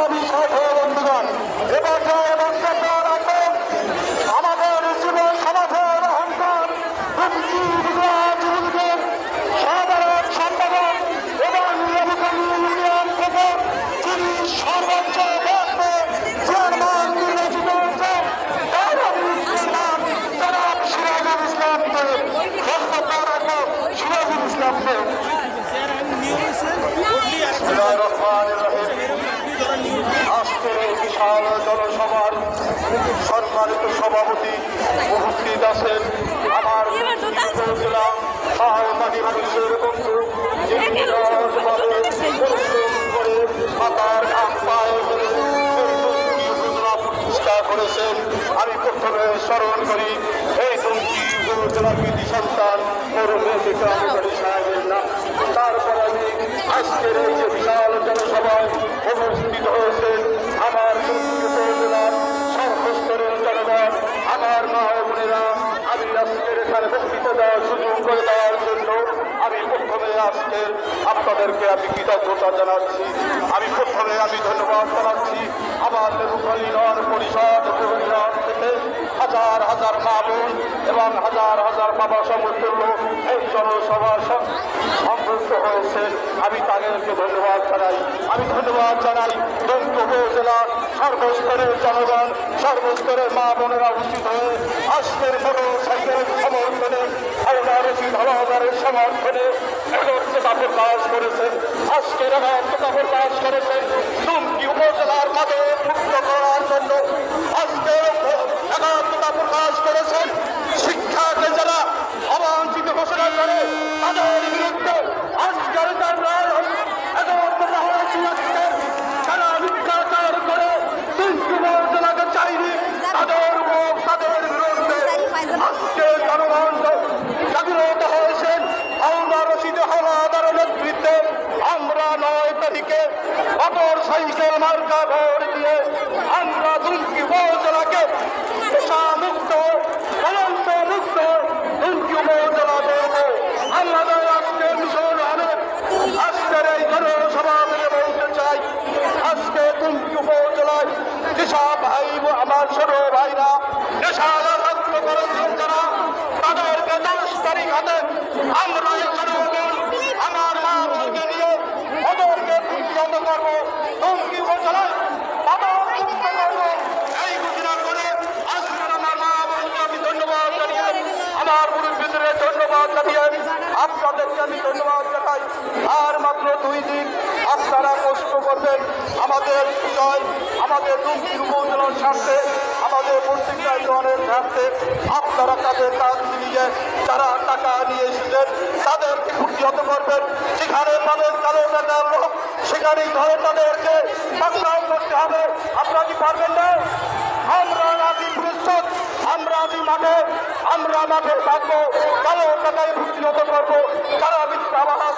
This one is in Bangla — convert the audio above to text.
সংগ্রামী সাথী বন্ধুগণ, এবার বক্তব্য রাখবেন আমাদের যুব সমাজের অহংকার যুবলীগের সাধারণ সম্পাদক এবং ইউনিয়ন থেকে যিনি সর্বোচ্চ চেয়ারম্যান নির্বাচিত হয়েছেন ইসলাম জনাব সিরাজুল ইসলামকে বক্তব্য রাখবেন সিরাজুল ইসলামকে। আজকের এই বিশাল জনসভার সম্মানিত সভাপতি উপস্থিত আছেন আমার জেলা শাহবাদী মানুষের বন্ধু, যিনি করে মাতার ঘাম পায়ে প্রতিষ্ঠা করেছেন। আমি প্রথমে স্মরণ করি এই দুমকি উপজেলার কৃতি সন্তান সাহেবের নাম। তারপরে আমি আজকের এই যে বিশাল জনসভায় উপস্থিত হয়েছেন আমার উপজেলার সর্বস্তরের জনগণ, আমার মা ও বোনেরা, আমি আজকের এখানে বক্তৃতা দেওয়ার সুযোগ করে দেওয়ার জন্য আমি প্রথমে আজকে আপনাদেরকে আমি কৃতজ্ঞতা জানাচ্ছি। আমি ধন্যবাদ জানাচ্ছি আমার নেবুখালীনগর পরিষদ থেকে হাজার হাজার মা বোন এবং হাজার হাজার বাবা সমতুল্য এই জনসভার সংযুক্ত হয়েছেন। আমি তাদেরকে ধন্যবাদ জানাই। আমি ধন্যবাদ জানাই দুমকি উপজেলার সর্বস্তরের জনগণ, সর্বস্তরের মা বোনেরা উচিত হয়ে আজকের মোটরসাইকেল সমর্থনে রশিদ হাওলাদারের সমর্থনে একত্রতা প্রকাশ করেছেন। আজকের একত্রতা প্রকাশ করেছেন দুমকি উপজেলার মাদক মুক্ত করার জন্য। আজকের একত্রতা প্রকাশ করেছেন শিক্ষাকে যারা অবাঞ্ছিত ঘোষণা করে তাদের বিরুদ্ধে আজকের একত্রতা হয়েছে। আজকের যারা মিথ্যাচার করে দুমকি উপজেলাকে চাইনি তাদের বিরুদ্ধে আজকে জনগণ জাগ্রত হয়েছেন। রশিদ হাওলাদারের নেতৃত্বে আমরা 9 তারিখে মোটরসাইকেল মার্কা ভোট দিয়ে আমরা দুমকি উপজেলাকে পেশামুক্ত কলঙ্ক মুক্ত দুমকি উপজেলা করব। আমাদের আজকের মিশন হবে আজকের এই জনসভা থেকে বলতে চাই আজকে দুমকি উপজেলায় যেসব ভাই আমার ছোট ভাইরা নেশাগ্রস্ত করেছেন যারা তাদেরকে 10 তারিখ হাতে আমরা আমার মা বোনকে নিয়ে ওদেরকে প্রতিহত করবো। দুমকি উপজেলায় এই ঘোষণা করে আজকের আমার মা বোনকে আমি ধন্যবাদ জানিয়ে আমার মুরব্বীদের ধন্যবাদ জানিয়ে আপনাদেরকে আমি ধন্যবাদ জানাই। আর মাত্র 2 দিন আপনারা কষ্ট করবেন আমাদের বিষয়, আমাদের দুমকি উপজেলার স্বার্থে, আমাদের প্রত্যেকটা জনের স্বার্থে। আপনারা তাদের কাজ নিয়ে যারা টাকা নিয়ে এসেছেন তাদেরকে প্রতিহত করবেন। যেখানে পাবেন কালো টাকার লোক সেখানেই ধরে তাদেরকে পাকড়াও করতে হবে। আপনারা কি পারবেন না? আমরা আছি প্রস্তুত, আমরা আছি মাঠে, আমরা মাঠে থাকবো, কালো টাকায় প্রতিহত করবো। যারা মিথ্যাবাদ